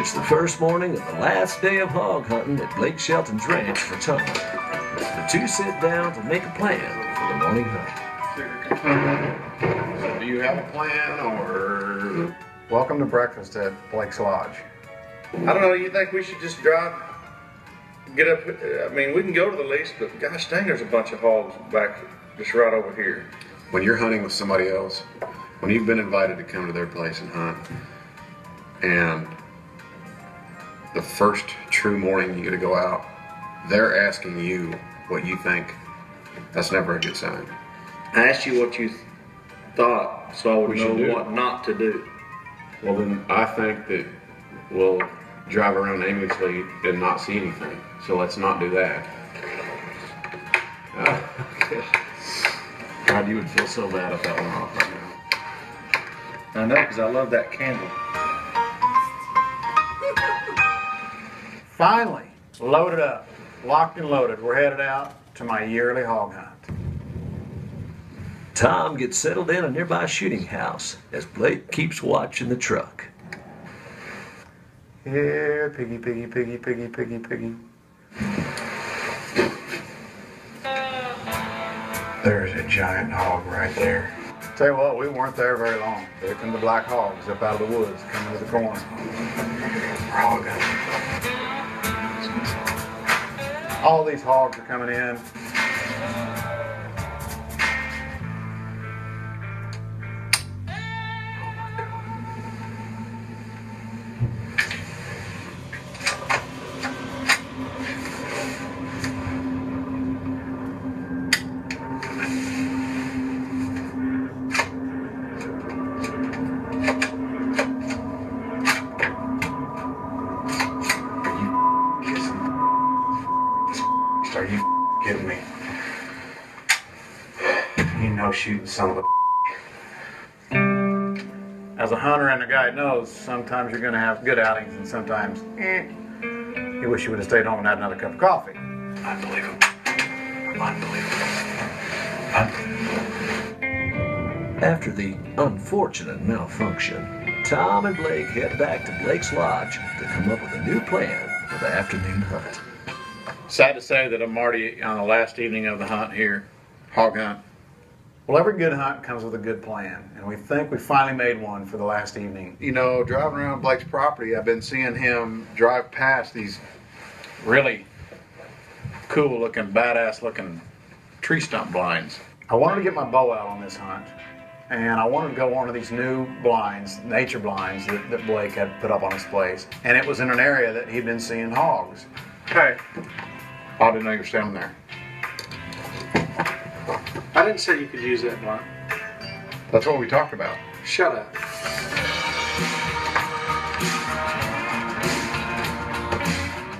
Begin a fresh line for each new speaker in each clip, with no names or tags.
It's the first morning of the last day of hog hunting at Blake Shelton's ranch for Tom. The two sit down to make a plan for the morning hunt.
Do you have a plan, or?
Welcome to breakfast at Blake's Lodge.
I don't know, you think we should just drive, get up, I mean, we can go to the lease, but gosh dang, there's a bunch of hogs back just right over here.
When you're hunting with somebody else, when you've been invited to come to their place and hunt, and the first true morning you get to go out, they're asking you what you think, that's never a good sign.
I asked you what you thought, so I would know what not to do.
Well, then I think that we'll drive around aimlessly and not see anything. So let's not do that.
God, you would feel so bad if that went off right now.
I know, because I love that candle.
Finally, loaded up, locked and loaded. We're headed out to my yearly hog hunt.
Tom gets settled in a nearby shooting house as Blake keeps watching the truck.
Here, piggy, piggy, piggy, piggy, piggy, piggy. There's a giant hog right there. Tell you what, we weren't there very long. Here come the black hogs up out of the woods, coming to the corn. We're hog hunting. All these hogs are coming in. Are you kidding me? You know shooting son of a. As a hunter and a guy knows, sometimes you're going to have good outings and sometimes, you wish you would have stayed home and had another cup of coffee.
Unbelievable. Unbelievable.
After the unfortunate malfunction, Tom and Blake head back to Blake's Lodge to come up with a new plan for the afternoon hunt.
Sad to say that I'm already on the last evening of the hunt here, hog hunt.
Well, every good hunt comes with a good plan, and we think we finally made one for the last evening.
You know, driving around Blake's property, I've been seeing him drive past these
Really cool looking, badass looking tree stump blinds.
I wanted to get my bow out on this hunt, and I wanted to go on to these new blinds, nature blinds that Blake had put up on his place. And it was in an area that he'd been seeing hogs.
Hey,
I didn't know you were standing there.
I didn't say you could use that blind.
That's what we talked about.
Shut up.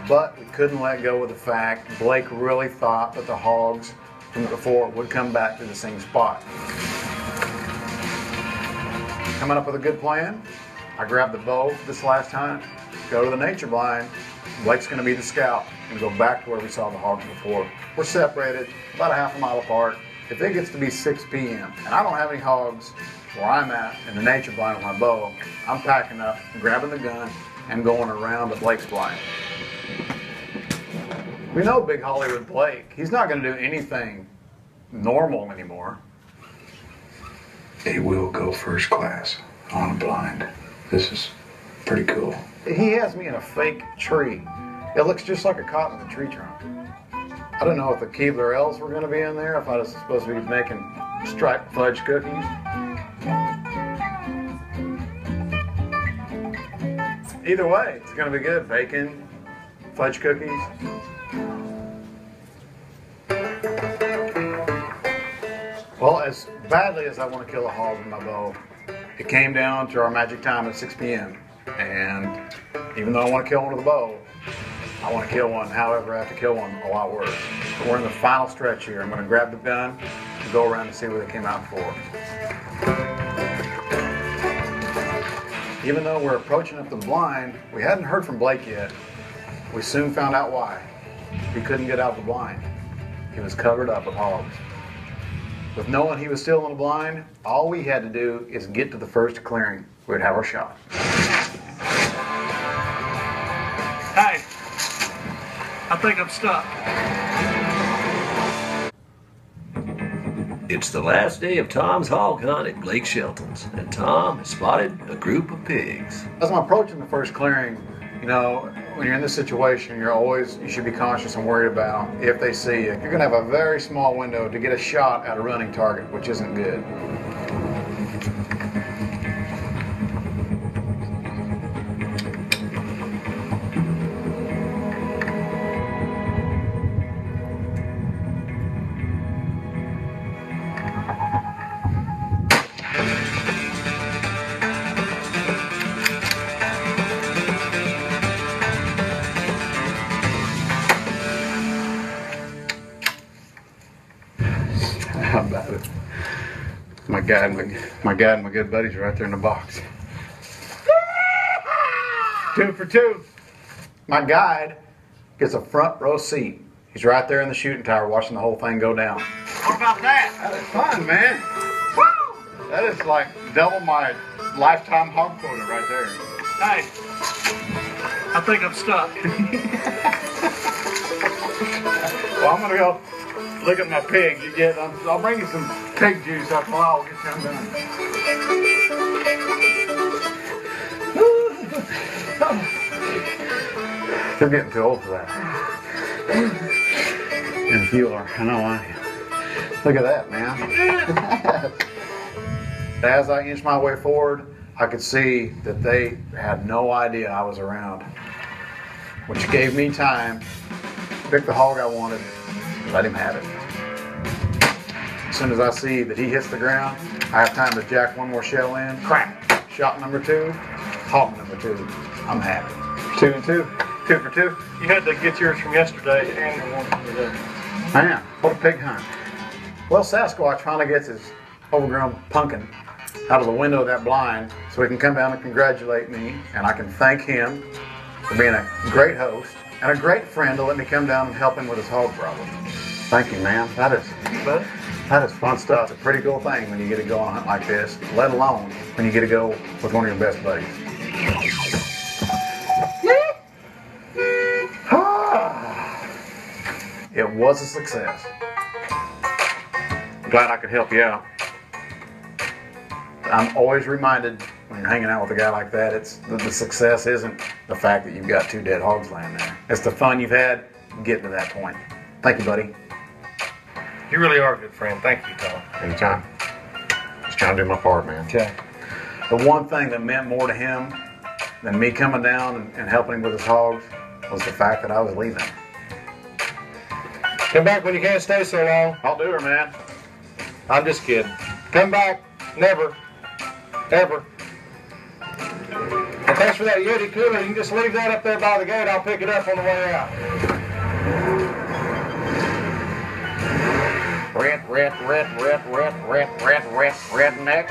But we couldn't let go of the fact Blake really thought that the hogs from before would come back to the same spot. Coming up with a good plan, I grabbed the bow this last hunt, go to the nature blind. Blake's going to be the scout and go back to where we saw the hogs before. We're separated about a half a mile apart. If it gets to be 6 p.m. and I don't have any hogs where I'm at in the nature blind with my bow, I'm packing up, grabbing the gun, and going around the Blake's blind. We know Big Hollywood Blake. He's not going to do anything normal anymore.
He will go first class on a blind. This is pretty cool.
He has me in a fake tree. It looks just like a cot in the tree trunk. I don't know if the Keebler elves were going to be in there, if I was supposed to be making striped fudge cookies. Either way, it's going to be good. Bacon, fudge cookies. Well, as badly as I want to kill a hog with my bow, it came down to our magic time at 6 p.m. And even though I want to kill one with a bow, I want to kill one, however, I have to kill one a lot worse. But we're in the final stretch here. I'm going to grab the gun and go around and see what they came out for. Even though we're approaching up the blind, we hadn't heard from Blake yet. We soon found out why. He couldn't get out the blind. He was covered up with hogs. With knowing he was still in the blind, all we had to do is get to the first clearing. We'd have our shot.
I think I'm stuck.
It's the last day of Tom's hog hunt at Blake Shelton's, and Tom has spotted a group of pigs.
As I'm approaching the first clearing, you know, when you're in this situation, you should be cautious and worried about if they see you. You're gonna have a very small window to get a shot at a running target, which isn't good.
How about it? My guide and my good buddies are right there in the box.
2 for 2. My guide gets a front row seat. He's right there in the shooting tower watching the whole thing go down.
What about that?
That is fun, man. Woo! That is like double my lifetime hog quota right there.
Hey, I think I'm stuck.
Well, I'm gonna go look at my pig. I'll bring you some pig juice after a while. We'll get them done. They're getting too old for that. And if you are, I know I am. Look at that, man. As I inched my way forward, I could see that they had no idea I was around, which gave me time to pick the hog I wanted and let him have it. As soon as I see that he hits the ground, I have time to jack one more shell in. Crack! Shot number 2, hog number 2. I'm happy. 2 and 2. 2 for 2.
You had to get yours from yesterday and the one from today.
Man, what a pig hunt. Well, Sasquatch finally gets his overgrown pumpkin out of the window of that blind so he can come down and congratulate me, and I can thank him for being a great host and a great friend to let me come down and help him with his hog problem. Thank you, man. That is fun stuff. It's a pretty cool thing when you get to go on a hunt like this, let alone when you get to go with one of your best buddies. It was a success. I'm glad I could help you out. I'm always reminded when you're hanging out with a guy like that, the success isn't the fact that you've got 2 dead hogs laying there. It's the fun you've had getting to that point. Thank you, buddy.
You really are a good friend. Thank you, Tom.
Anytime. Just trying to do my part, man.
Okay. The one thing that meant more to him than me coming down and helping him with his hogs was the fact that I was leaving.
Come back when you can't stay so long.
I'll do her, man.
I'm just kidding. Come back. Never. Ever. And thanks for that Yeti cooler. You can just leave that up there by the gate. I'll pick it up on the way out.
Redneck.